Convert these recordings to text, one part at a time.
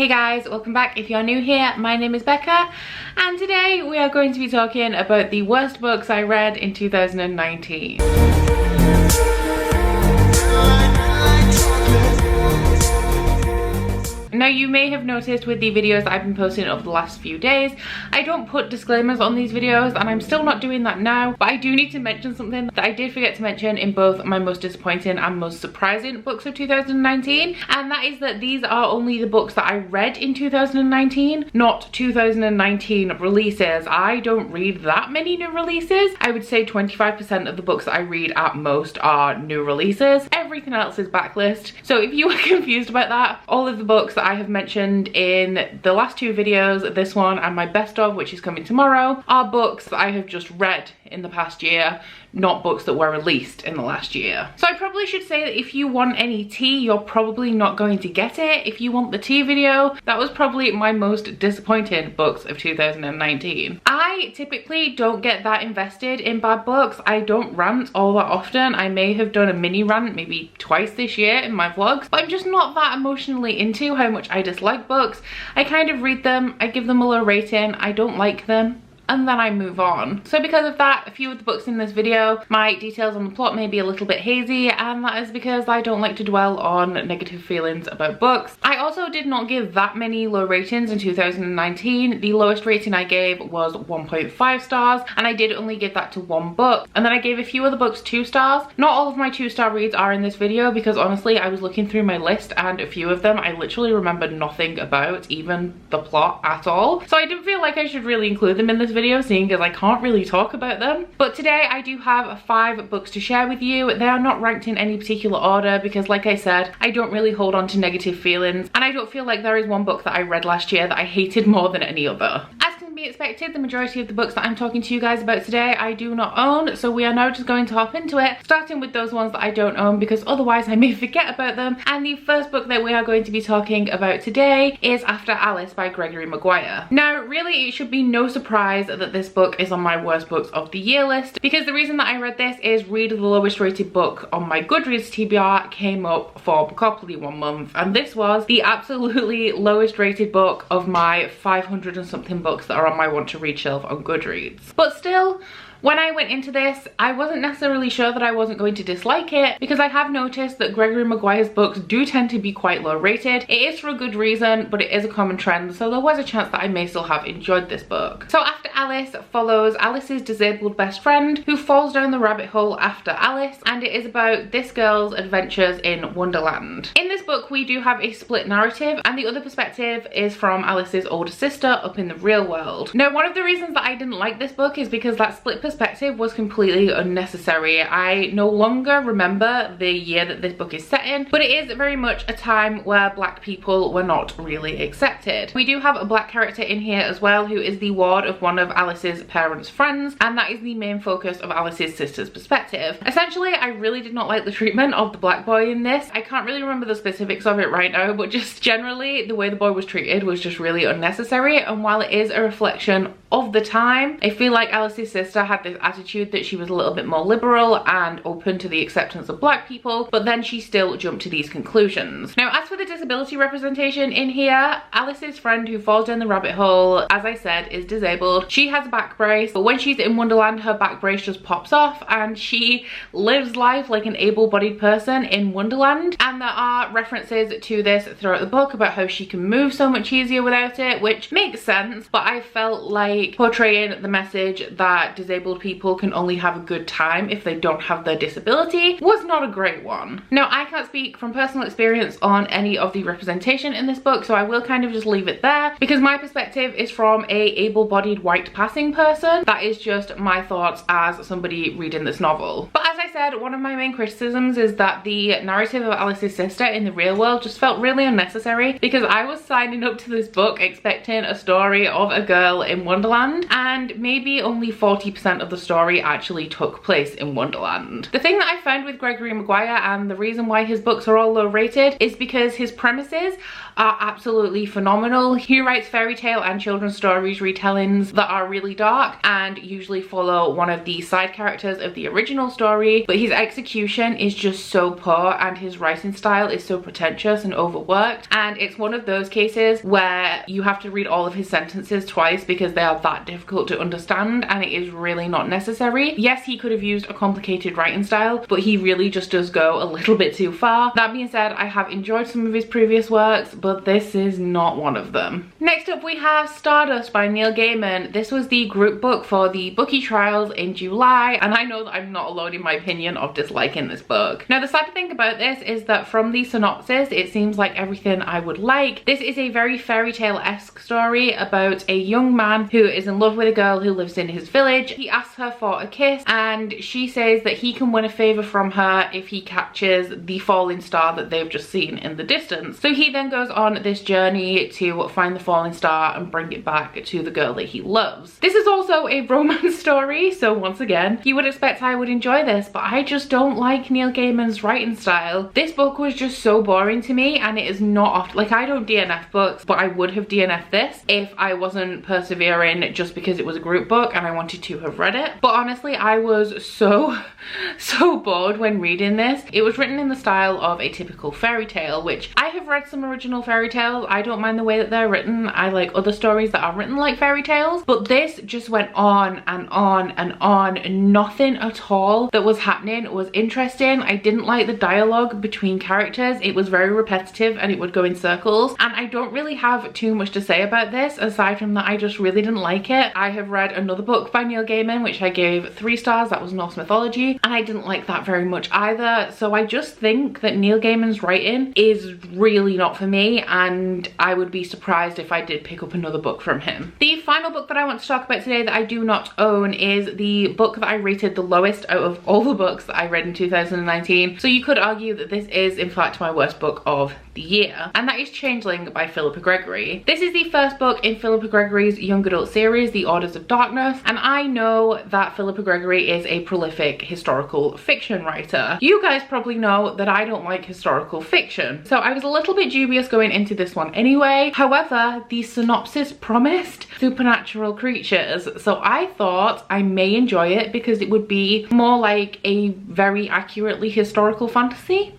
Hey guys, welcome back. If you're new here, my name is Becca and today we are going to be talking about the worst books I read in 2019. Now you may have noticed with the videos that I've been posting over the last few days, I don't put disclaimers on these videos and I'm still not doing that now, but I do need to mention something that I did forget to mention in both my most disappointing and most surprising books of 2019, and that is that these are only the books that I read in 2019, not 2019 releases. I don't read that many new releases. I would say 25% of the books that I read at most are new releases. Everything else is backlist. So if you were confused about that, all of the books that I have mentioned in the last two videos, this one and my best of, which is coming tomorrow, are books that I have just read in the past year, not books that were released in the last year. So I probably should say that if you want any tea, you're probably not going to get it. If you want the tea video, that was probably my most disappointing books of 2019. I typically don't get that invested in bad books. I don't rant all that often. I may have done a mini rant maybe twice this year in my vlogs, but I'm just not that emotionally into how much I dislike books. I kind of read them, I give them a low rating, I don't like them, and then I move on. So because of that, a few of the books in this video, my details on the plot may be a little bit hazy, and that is because I don't like to dwell on negative feelings about books. I also did not give that many low ratings in 2019. The lowest rating I gave was 1.5 stars, and I did only give that to one book. And then I gave a few other books 2 stars. Not all of my 2-star reads are in this video because honestly, I was looking through my list and a few of them I literally remember nothing about, even the plot at all. So I didn't feel like I should really include them in this video, seeing as I can't really talk about them. But today I do have 5 books to share with you. They are not ranked in any particular order because, like I said, I don't really hold on to negative feelings, and I don't feel like there is one book that I read last year that I hated more than any other. As can be expected, the majority of the books that I'm talking to you guys about today I do not own, so we are now just going to hop into it, starting with those ones that I don't own because otherwise I may forget about them. And the first book that we are going to be talking about today is After Alice by Gregory Maguire. Now really, it should be no surprise that this book is on my worst books of the year list, because the reason that I read this is read the lowest rated book on my Goodreads TBR came up for Bookopoly one month, and this was the absolutely lowest rated book of my 500 and something books that are on my want to read shelf on Goodreads. But still, when I went into this, I wasn't necessarily sure that I wasn't going to dislike it, because I have noticed that Gregory Maguire's books do tend to be quite low rated. It is for a good reason, but it is a common trend, so there was a chance that I may still have enjoyed this book. So After Alice follows Alice's disabled best friend who falls down the rabbit hole after Alice, and it is about this girl's adventures in Wonderland. In this book we do have a split narrative, and the other perspective is from Alice's older sister up in the real world. Now one of the reasons that I didn't like this book is because that split perspective was completely unnecessary. I no longer remember the year that this book is set in, but it is very much a time where black people were not really accepted. We do have a black character in here as well who is the ward of one of Alice's parents' friends, and that is the main focus of Alice's sister's perspective. Essentially, I really did not like the treatment of the black boy in this. I can't really remember the specifics of it right now, but just generally the way the boy was treated was just really unnecessary, and while it is a reflection of the time, I feel like Alice's sister had this attitude that she was a little bit more liberal and open to the acceptance of black people, but then she still jumped to these conclusions. Now as for the disability representation in here, Alice's friend who falls down the rabbit hole, as I said, is disabled. She has a back brace, but when she's in Wonderland her back brace just pops off and she lives life like an able-bodied person in Wonderland, and there are references to this throughout the book about how she can move so much easier without it, which makes sense, but I felt like portraying the message that disabled people can only have a good time if they don't have their disability was not a great one. Now I can't speak from personal experience on any of the representation in this book, so I will kind of just leave it there because my perspective is from a able-bodied white passing person. That is just my thoughts as somebody reading this novel. But as I said, one of my main criticisms is that the narrative of Alice's sister in the real world just felt really unnecessary, because I was signing up to this book expecting a story of a girl in Wonderland, and maybe only 40% of the story actually took place in Wonderland. The thing that I found with Gregory Maguire, and the reason why his books are all low rated, is because his premises are absolutely phenomenal. He writes fairy tale and children's stories retellings that are really dark and usually follow one of the side characters of the original story, but his execution is just so poor and his writing style is so pretentious and overworked, and it's one of those cases where you have to read all of his sentences twice because they are that difficult to understand, and it is really not necessary. Yes, he could have used a complicated writing style, but he really just does go a little bit too far. That being said, I have enjoyed some of his previous works, but this is not one of them. Next up we have Stardust by Neil Gaiman. This was the group book for the Bookish trials in July, and I know that I'm not alone in my opinion of disliking this book. Now the sad thing about this is that from the synopsis it seems like everything I would like. This is a very fairy tale-esque story about a young man who is in love with a girl who lives in his village. He asks her for a kiss and she says that he can win a favour from her if he catches the falling star that they've just seen in the distance. So he then goes on this journey to find the falling star and bring it back to the girl that he loves. This is also a romance story, so once again you would expect I would enjoy this, but I just don't like Neil Gaiman's writing style. This book was just so boring to me, and it is not often, like, I don't DNF books, but I would have DNF'd this if I wasn't persevering just because it was a group book and I wanted to have read it. But honestly, I was so bored when reading this. It was written in the style of a typical fairy tale, which I have read some original fairy tales. I don't mind the way that they're written. I like other stories that are written like fairy tales, but this just went on and on and on, and nothing at all that was happening was interesting. I didn't like the dialogue between characters. It was very repetitive and it would go in circles, and I don't really have too much to say about this aside from that I just really didn't like it. I have read another book by Neil Gaiman which I gave 3 stars, that was Norse mythology, and I didn't like that very much either. So I just think that Neil Gaiman's writing is really not for me, and I would be surprised if I did pick up another book from him. The final book that I want to talk about today that I do not own is the book that I rated the lowest out of all the books that I read in 2019. So you could argue that this is in fact my worst book of the year, and that is Changeling by Philippa Gregory. This is the first book in Philippa Gregory's young adult series, The Orders of Darkness, and I know that Philippa Gregory is a prolific historical fiction writer. You guys probably know that I don't like historical fiction, so I was a little bit dubious going into this one anyway. However, the synopsis promised supernatural creatures, so I thought I may enjoy it because it would be more like a very accurately historical fantasy.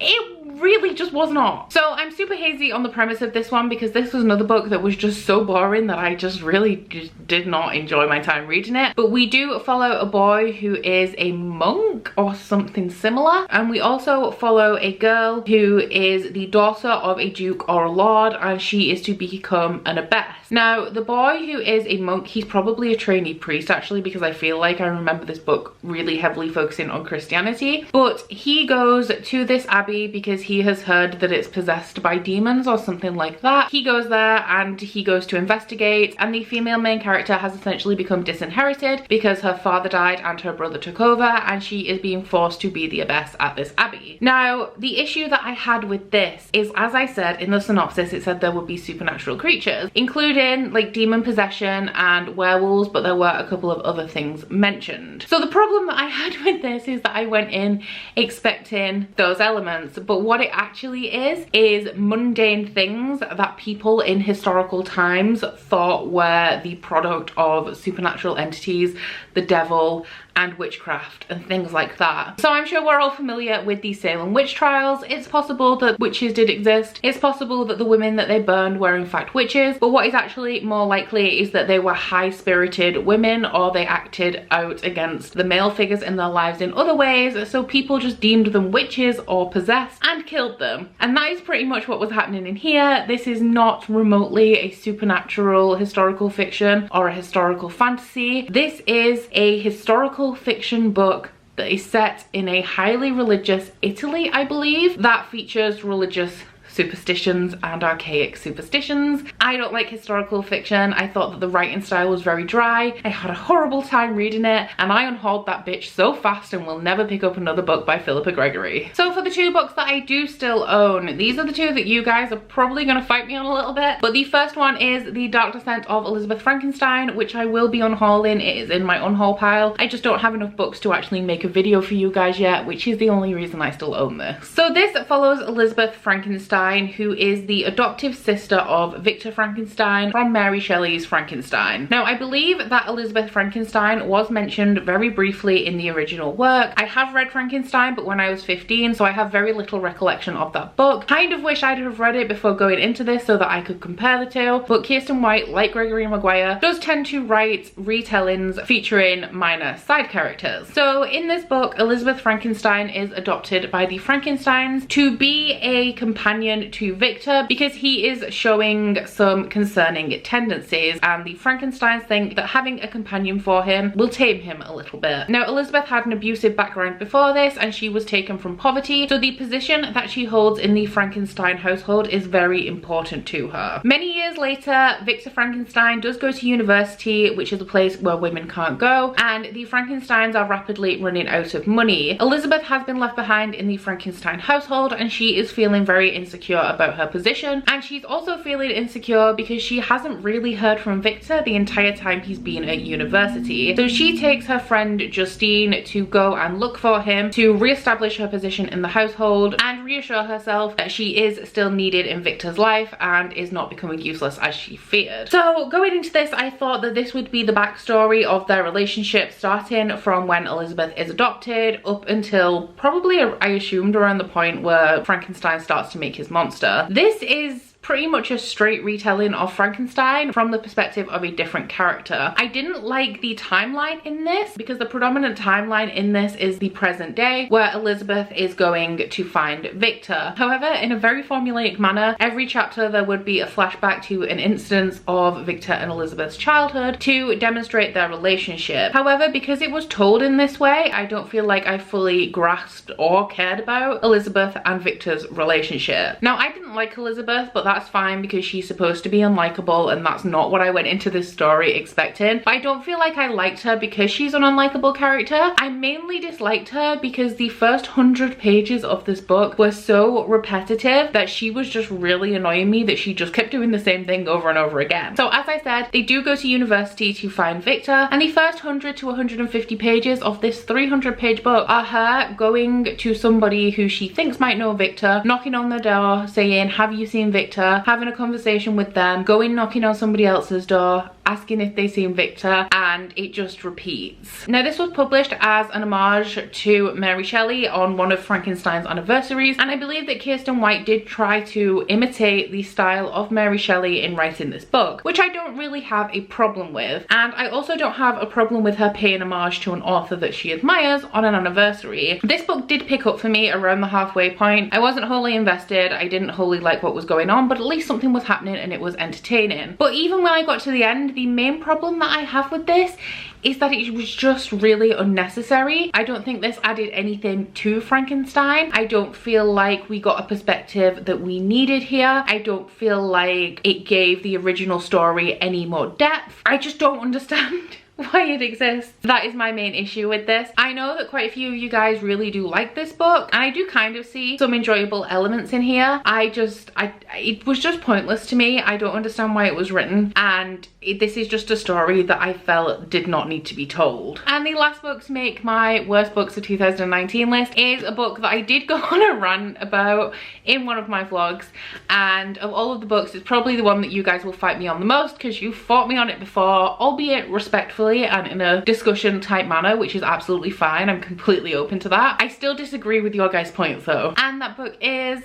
It really just was not. So I'm super hazy on the premise of this one because this was another book that was just so boring that I just really did not enjoy my time reading it. But we do follow a boy who is a monk or something similar, and we also follow a girl who is the daughter of a duke or a lord, and she is to become an abbess. Now the boy who is a monk, he's probably a trainee priest actually, because I feel like I remember this book really heavily focusing on Christianity, but he goes to this abbey because he has heard that it's possessed by demons or something like that. He goes there and he goes to investigate, and the female main character has essentially become disinherited because her father died and her brother took over, and she is being forced to be the abbess at this abbey. Now the issue that I had with this is, as I said in the synopsis, it said there would be supernatural creatures, including like demon possession and werewolves, but there were a couple of other things mentioned. So the problem that I had with this is that I went in expecting those elements, but what it actually is mundane things that people in historical times thought were the product of supernatural entities, the devil, and witchcraft and things like that. So I'm sure we're all familiar with the Salem witch trials. It's possible that witches did exist. It's possible that the women that they burned were in fact witches, but what is actually more likely is that they were high-spirited women, or they acted out against the male figures in their lives in other ways, so people just deemed them witches or possessed and killed them. And that is pretty much what was happening in here. This is not remotely a supernatural historical fiction or a historical fantasy. This is a historical fiction book that is set in a highly religious Italy, I believe, that features religious superstitions and archaic superstitions. I don't like historical fiction. I thought that the writing style was very dry. I had a horrible time reading it, and I unhauled that bitch so fast and will never pick up another book by Philippa Gregory. So for the two books that I do still own, these are the two that you guys are probably gonna fight me on a little bit. But the first one is The Dark Descent of Elizabeth Frankenstein, which I will be unhauling. It is in my unhaul pile. I just don't have enough books to actually make a video for you guys yet, which is the only reason I still own this. So this follows Elizabeth Frankenstein, who is the adoptive sister of Victor Frankenstein from Mary Shelley's Frankenstein. Now, I believe that Elizabeth Frankenstein was mentioned very briefly in the original work. I have read Frankenstein, but when I was 15, so I have very little recollection of that book. Kind of wish I'd have read it before going into this so that I could compare the two, but Kirsten White, like Gregory Maguire, does tend to write retellings featuring minor side characters. So in this book, Elizabeth Frankenstein is adopted by the Frankensteins to be a companion to Victor because he is showing some concerning tendencies, and the Frankensteins think that having a companion for him will tame him a little bit. Now, Elizabeth had an abusive background before this, and she was taken from poverty, so the position that she holds in the Frankenstein household is very important to her. Many years later, Victor Frankenstein does go to university, which is a place where women can't go, and the Frankensteins are rapidly running out of money. Elizabeth has been left behind in the Frankenstein household, and she is feeling very insecure about her position, and she's also feeling insecure because she hasn't really heard from Victor the entire time he's been at university. So she takes her friend Justine to go and look for him to re-establish her position in the household and reassure herself that she is still needed in Victor's life and is not becoming useless as she feared. So going into this, I thought that this would be the backstory of their relationship, starting from when Elizabeth is adopted up until probably, I assumed, around the point where Frankenstein starts to make his monster. This is pretty much a straight retelling of Frankenstein from the perspective of a different character. I didn't like the timeline in this because the predominant timeline in this is the present day, where Elizabeth is going to find Victor. However, in a very formulaic manner, every chapter there would be a flashback to an instance of Victor and Elizabeth's childhood to demonstrate their relationship. However, because it was told in this way, I don't feel like I fully grasped or cared about Elizabeth and Victor's relationship. Now, I didn't like Elizabeth, but that's fine because she's supposed to be unlikable, and that's not what I went into this story expecting. But I don't feel like I liked her because she's an unlikable character. I mainly disliked her because the first 100 pages of this book were so repetitive that she was just really annoying me, that she just kept doing the same thing over and over again. So as I said, they do go to university to find Victor, and the first 100 to 150 pages of this 300-page book are her going to somebody who she thinks might know Victor, knocking on the door saying, "Have you seen Victor?" Having a conversation with them, going knocking on somebody else's door, asking if they've seen Victor, and it just repeats. Now, this was published as an homage to Mary Shelley on one of Frankenstein's anniversaries, and I believe that Kirsten White did try to imitate the style of Mary Shelley in writing this book, which I don't really have a problem with. And I also don't have a problem with her paying homage to an author that she admires on an anniversary. This book did pick up for me around the halfway point. I wasn't wholly invested, I didn't wholly like what was going on, but at least something was happening and it was entertaining. But even when I got to the end, the main problem that I have with this is that it was just really unnecessary. I don't think this added anything to Frankenstein. I don't feel like we got a perspective that we needed here. I don't feel like it gave the original story any more depth. I just don't understand why it exists. That is my main issue with this. I know that quite a few of you guys really do like this book, and I do kind of see some enjoyable elements in here. It was just pointless to me. I don't understand why it was written, and this is just a story that I felt did not need to be told. And the last book to make my worst books of 2019 list is a book that I did go on a rant about in one of my vlogs, and of all of the books, it's probably the one that you guys will fight me on the most because you fought me on it before, albeit respectfully and in a discussion type manner, which is absolutely fine. I'm completely open to that. I still disagree with your guys' points though, and that book is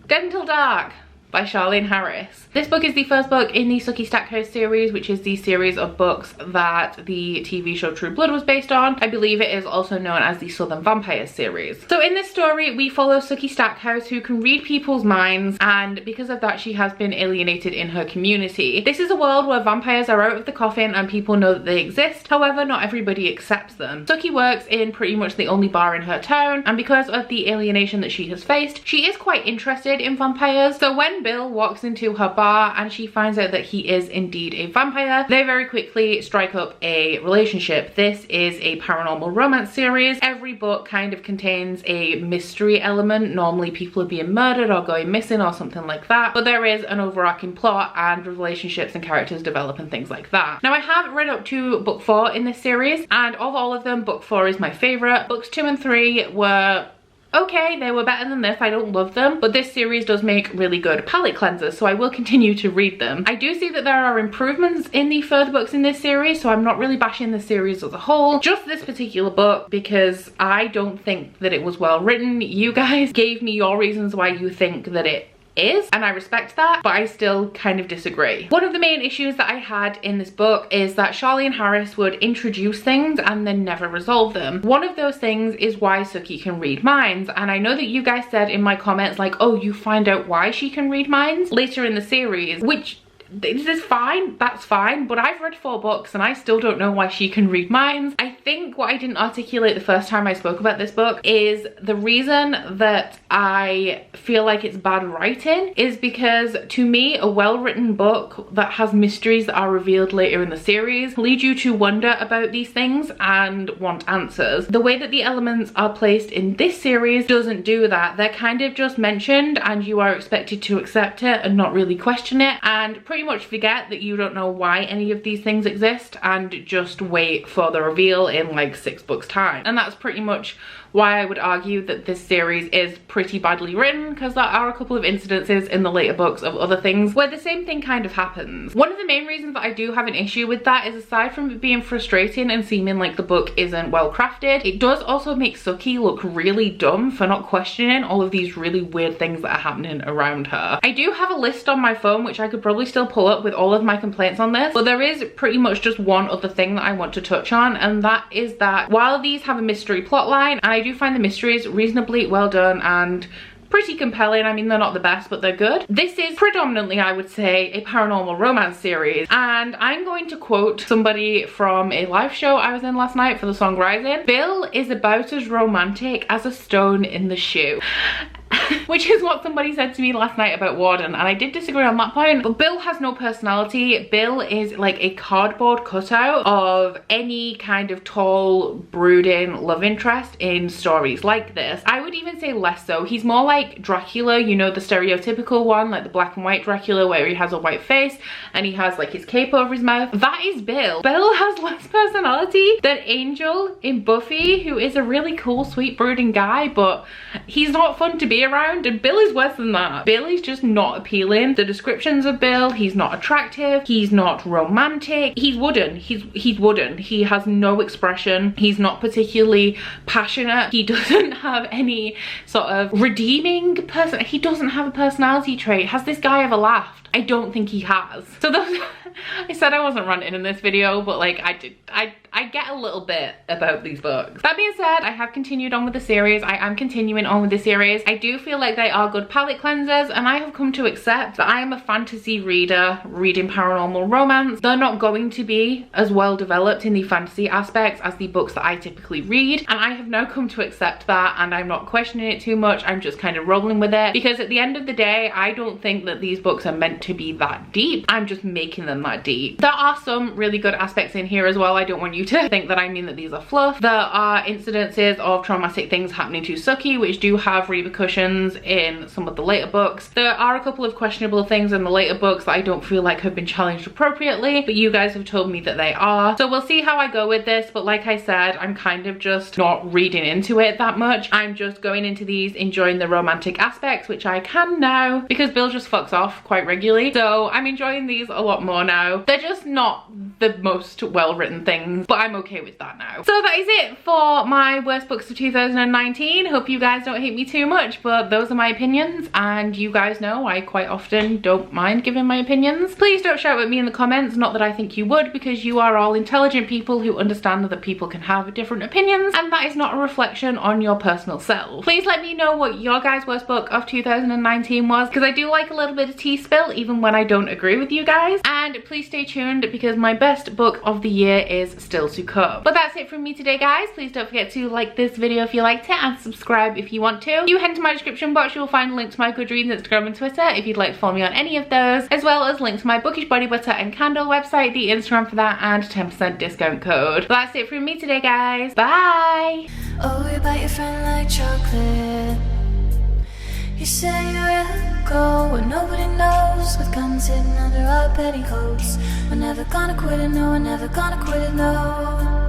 Dead Until Dark by Charlene Harris. This book is the first book in the Sookie Stackhouse series, which is the series of books that the TV show True Blood was based on. I believe it is also known as the Southern Vampires series. So in this story, we follow Sookie Stackhouse, who can read people's minds, and because of that, she has been alienated in her community. This is a world where vampires are out of the coffin and people know that they exist. However, not everybody accepts them. Sookie works in pretty much the only bar in her town, and because of the alienation that she has faced, she is quite interested in vampires. So when Bill walks into her bar and she finds out that he is indeed a vampire, they very quickly strike up a relationship. This is a paranormal romance series. Every book kind of contains a mystery element. Normally people are being murdered or going missing or something like that, but there is an overarching plot and relationships and characters develop and things like that. Now I have read up to book 4 in this series, and of all of them, book 4 is my favorite. Books 2 and 3 were okay, they were better than this. I don't love them, but this series does make really good palette cleansers, so I will continue to read them. I do see that there are improvements in the further books in this series, so I'm not really bashing the series as a whole, just this particular book, because I don't think that it was well written. You guys gave me your reasons why you think that it is, and I respect that, but I still kind of disagree. One of the main issues that I had in this book is that Charlene Harris would introduce things and then never resolve them. One of those things is why Sookie can read minds, and I know that you guys said in my comments like, oh, you find out why she can read minds later in the series, which this is fine, that's fine, but I've read 4 books and I still don't know why she can read minds. I think what I didn't articulate the first time I spoke about this book is the reason that I feel like it's bad writing is because, to me, a well-written book that has mysteries that are revealed later in the series lead you to wonder about these things and want answers. The way that the elements are placed in this series doesn't do that. They're kind of just mentioned and you are expected to accept it and not really question it, and pretty much forget that you don't know why any of these things exist and just wait for the reveal in like 6 books time. And that's pretty much why I would argue that this series is pretty badly written, because there are a couple of incidences in the later books of other things where the same thing kind of happens. One of the main reasons that I do have an issue with that is, aside from it being frustrating and seeming like the book isn't well crafted, it does also make Sookie look really dumb for not questioning all of these really weird things that are happening around her. I do have a list on my phone which I could probably still pull up with all of my complaints on this, but there is pretty much just one other thing that I want to touch on, and that is that while these have a mystery plotline, and I do find the mysteries reasonably well done and pretty compelling, I mean, they're not the best, but they're good. This is predominantly, I would say, a paranormal romance series, and I'm going to quote somebody from a live show I was in last night for the song Rising. Bill is about as romantic as a stone in the shoe. Which is what somebody said to me last night about Warden, and I did disagree on that point. But Bill has no personality. Bill is like a cardboard cutout of any kind of tall, brooding love interest in stories like this. I would even say less so. He's more like Dracula, you know, the stereotypical one, like the black and white Dracula where he has a white face and he has like his cape over his mouth. That is Bill. Bill has less personality than Angel in Buffy, who is a really cool, sweet, brooding guy, but he's not fun to be around, and Bill is worse than that. Bill is just not appealing. The descriptions of Bill, he's not attractive, he's not romantic, he's wooden, he's wooden. He has no expression, he's not particularly passionate, he doesn't have any sort of redeeming person, he doesn't have a personality trait. Has this guy ever laughed? I don't think he has. So those I said I wasn't ranting in this video, but like I get a little bit about these books. That being said, I have continued on with the series. I am continuing on with the series. I do feel like they are good palette cleansers, and I have come to accept that I am a fantasy reader reading paranormal romance. They're not going to be as well developed in the fantasy aspects as the books that I typically read, and I have now come to accept that, and I'm not questioning it too much. I'm just kind of rolling with it, because at the end of the day, I don't think that these books are meant to be that deep. I'm just making them that deep. There are some really good aspects in here as well. I don't want you to think that I mean that these are fluff. There are incidences of traumatic things happening to Sookie which do have repercussions in some of the later books. There are a couple of questionable things in the later books that I don't feel like have been challenged appropriately, but you guys have told me that they are. So we'll see how I go with this, but like I said, I'm kind of just not reading into it that much. I'm just going into these enjoying the romantic aspects, which I can now because Bill just fucks off quite regularly. So I'm enjoying these a lot more now. They're just not the most well-written things, but I'm okay with that now. So that is it for my worst books of 2019. Hope you guys don't hate me too much, but those are my opinions, and you guys know I quite often don't mind giving my opinions. Please don't shout at me in the comments, not that I think you would, because you are all intelligent people who understand that people can have different opinions, and that is not a reflection on your personal self. Please let me know what your guys' worst book of 2019 was, because I do like a little bit of tea spill even when I don't agree with you guys. And please stay tuned, because my best book of the year is still to come. But that's it from me today, guys. Please don't forget to like this video if you liked it, and subscribe if you want to. You head to my description box, you will find a link to my Goodreads, Instagram and Twitter if you'd like to follow me on any of those, as well as links to my Bookish body butter and candle website, the Instagram for that, and 10% discount code. But that's it from me today, guys. Bye! Oh, you bite your friend like chocolate. You say you're ready to go when nobody knows, with guns hidden under our petticoats. We're never gonna quit it, no, we're never gonna quit it, no.